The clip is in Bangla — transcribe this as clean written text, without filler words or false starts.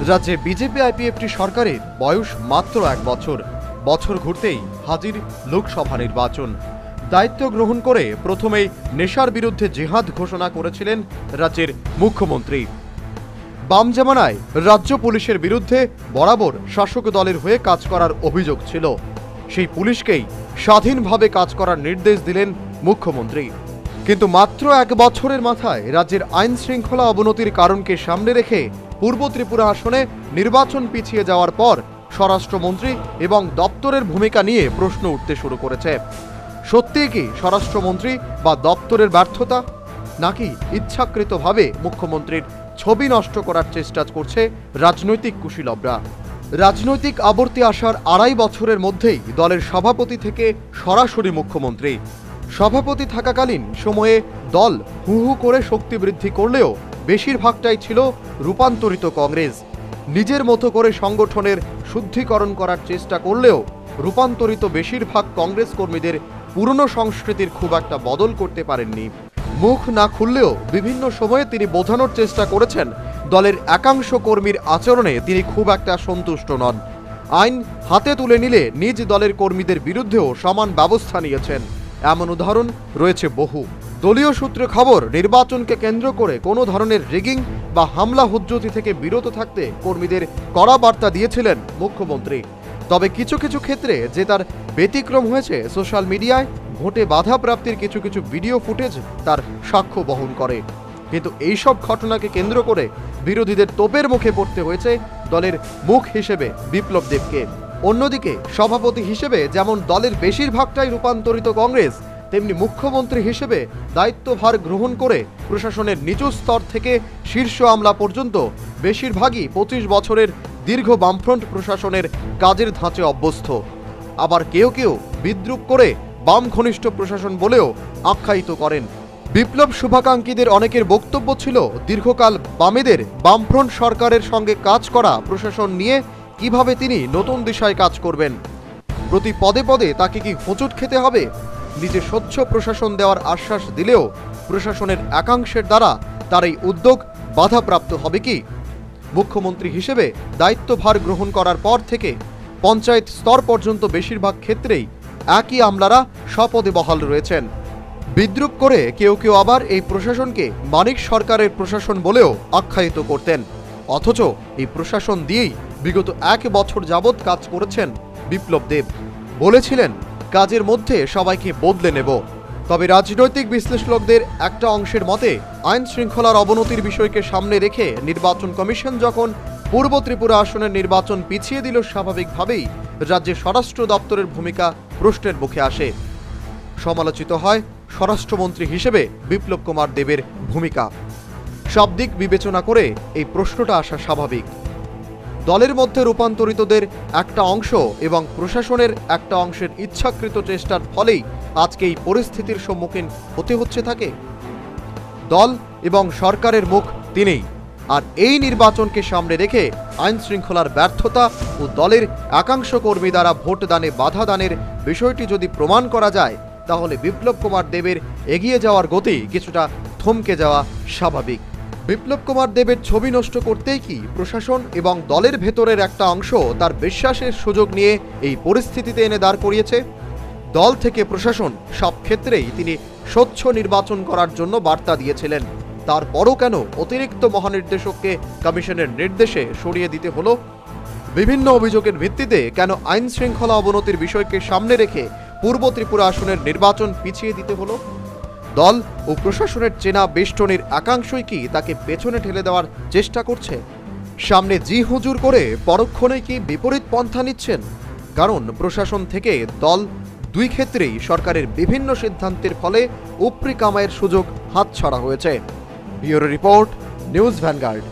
রাজ্যে বিজেপি আইপিএফটি সরকারের বয়স মাত্র 1 বছর। বছর ঘুরতেই হাজির লোকসভা নির্বাচন। দায়িত্ব গ্রহণ করে প্রথমেই নেশার বিরুদ্ধে জিহাদ ঘোষণা করেছিলেন রাজ্যের মুখ্যমন্ত্রী। বাম জামানায় রাজ্য পুলিশের বিরুদ্ধে বরাবর শাসক দলের হয়ে কাজ করার অভিযোগ ছিল। সেই পুলিশকেই স্বাধীনভাবে কাজ করার নির্দেশ দিলেন মুখ্যমন্ত্রী। কিন্তু মাত্র 1 বছরের মাথায় রাজ্যের আইন শৃঙ্খলা অবনতির কারণকে সামনে রেখে পূর্ব ত্রিপুরা আসনে নির্বাচন পিছিয়ে যাওয়ার পর স্বরাষ্ট্রমন্ত্রী এবং দপ্তরের ভূমিকা নিয়ে প্রশ্ন উঠতে শুরু করেছে। সত্যিই কি স্বরাষ্ট্রমন্ত্রী বা দপ্তরের ব্যর্থতা, নাকি ইচ্ছাকৃতভাবে মুখ্যমন্ত্রীর ছবি নষ্ট করার চেষ্টা করছে রাজনৈতিক কুশীলবরা? রাজনৈতিক আবর্তে আসার 2.5 বছরের মধ্যেই দলের সভাপতি থেকে সরাসরি মুখ্যমন্ত্রী। সভাপতি থাকাকালীন সময়ে দল হু হু করে শক্তি বৃদ্ধি করলেও বেশিরভাগটাই ছিল রূপান্তরিত কংগ্রেস। নিজের মতো করে সংগঠনের শুদ্ধিকরণ করার চেষ্টা করলেও রূপান্তরিত বেশিরভাগ কংগ্রেস কর্মীদের পুরনো সংস্কৃতির খুব একটা বদল করতে পারেননি। মুখ না খুললেও বিভিন্ন সময়ে তিনি বোঝানোর চেষ্টা করেছেন দলের একাংশ কর্মীর আচরণে তিনি খুব একটা সন্তুষ্ট নন। আইন হাতে তুলে নিলে নিজ দলের কর্মীদের বিরুদ্ধেও সমান ব্যবস্থা নিয়েছেন। এমন উদাহরণ রয়েছে বহু। দলীয় সূত্রে খবর, নির্বাচনকে কেন্দ্র করে কোনো ধরনের রিগিং বা হামলা হুজ্জতি থেকে বিরত থাকতে কর্মীদের কড়া বার্তা দিয়েছিলেন মুখ্যমন্ত্রী। তবে কিছু কিছু ক্ষেত্রে যে তার ব্যতিক্রম হয়েছে, সোশ্যাল মিডিয়ায় ভোটে বাধা প্রাপ্তির কিছু কিছু ভিডিও ফুটেজ তার সাক্ষ্য বহন করে। কিন্তু এইসব ঘটনাকে কেন্দ্র করে বিরোধীদের তোপের মুখে পড়তে হয়েছে দলের মুখ হিসেবে বিপ্লব দেবকে। অন্যদিকে সভাপতি হিসেবে যেমন দলের বেশিরভাগটাই রূপান্তরিত কংগ্রেস, তেমনি মুখ্যমন্ত্রী হিসেবে দায়িত্বভার গ্রহণ করে প্রশাসনের নিচু স্তর থেকে শীর্ষ আমলা পর্যন্ত বেশিরভাগই 25 বছরের দীর্ঘ বামফ্রন্ট প্রশাসনের কাজের ধাঁচে অভ্যস্ত। আবার কেউ কেউ বিদ্রূপ করে বাম ঘনিষ্ঠ প্রশাসন বলেও আখ্যায়িত করেন। বিপ্লব শুভাকাঙ্ক্ষীদের অনেকের বক্তব্য ছিল, দীর্ঘকাল বামেদের বামফ্রন্ট সরকারের সঙ্গে কাজ করা প্রশাসন নিয়ে কিভাবে তিনি নতুন দিশায় কাজ করবেন। প্রতি পদে পদে তাকে কি হোঁচট খেতে হবে? নিজে স্বচ্ছ প্রশাসন দেওয়ার আশ্বাস দিলেও প্রশাসনের একাংশের দ্বারা তার এই উদ্যোগ বাধাপ্রাপ্ত হবে কি? মুখ্যমন্ত্রী হিসেবে দায়িত্বভার গ্রহণ করার পর থেকে পঞ্চায়েত স্তর পর্যন্ত বেশিরভাগ ক্ষেত্রেই একই আমলারা স্বপদে বহাল রয়েছেন। বিদ্রূপ করে কেউ কেউ আবার এই প্রশাসনকে মানিক সরকারের প্রশাসন বলেও আখ্যায়িত করতেন। অথচ এই প্রশাসন দিয়েই বিগত 1 বছর যাবৎ কাজ করেছেন বিপ্লব দেব। বলেছিলেন কাজের মধ্যে সবাইকে বদলে নেব। তবে রাজনৈতিক বিশ্লেষকদের একটা অংশের মতে আইন শৃঙ্খলার অবনতির বিষয়কে সামনে রেখে নির্বাচন কমিশন যখন পূর্ব ত্রিপুরা আসনের নির্বাচন পিছিয়ে দিল, স্বাভাবিকভাবেই রাজ্যের স্বরাষ্ট্র দপ্তরের ভূমিকা প্রশ্নের মুখে আসে। সমালোচিত হয় স্বরাষ্ট্রমন্ত্রী হিসেবে বিপ্লব কুমার দেবের ভূমিকা। সব দিক বিবেচনা করে এই প্রশ্নটা আসা স্বাভাবিক। দলের মধ্যে রূপান্তরিতদের একটা অংশ এবং প্রশাসনের একটা অংশের ইচ্ছাকৃত চেষ্টার ফলেই আজকে এই পরিস্থিতির সম্মুখীন হতে হচ্ছে তাকে। দল এবং সরকারের মুখ তিনিই। আর এই নির্বাচনকে সামনে রেখে আইন শৃঙ্খলার ব্যর্থতা ও দলের একাংশ কর্মী দ্বারা ভোট দানে বাধা দানের বিষয়টি যদি প্রমাণ করা যায়, তাহলে বিপ্লব কুমার দেবের এগিয়ে যাওয়ার গতি কিছুটা থমকে যাওয়া স্বাভাবিক। বিপ্লব কুমার দেবের ছবি নষ্ট করতেই কি প্রশাসন এবং দলের ভেতরের একটা অংশ তার বিশ্বাসের সুযোগ নিয়ে এই পরিস্থিতিতে এনে দাঁড় করিয়েছে? দল থেকে প্রশাসন সব ক্ষেত্রেই তিনি স্বচ্ছ নির্বাচন করার জন্য বার্তা দিয়েছিলেন। তারপরও কেন অতিরিক্ত মহানির্দেশককে কমিশনের নির্দেশে সরিয়ে দিতে হলো? বিভিন্ন অভিযোগের ভিত্তিতে কেন আইন শৃঙ্খলা অবনতির বিষয়কে সামনে রেখে পূর্ব ত্রিপুরা আসনের নির্বাচন পিছিয়ে দিতে হলো? দল ও প্রশাসনের চেনা বেষ্টনীর একাংশই কি তাকে পেছনে ঠেলে দেওয়ার চেষ্টা করছে? সামনে জি হুজুর করে পরক্ষণে কি বিপরীত পন্থা নিচ্ছেন? কারণ প্রশাসন থেকে দল দুই ক্ষেত্রেই সরকারের বিভিন্ন সিদ্ধান্তের ফলে উপরি কামাইয়ের সুযোগ হাতছাড়া হয়েছে। Bureau report, news vanguard.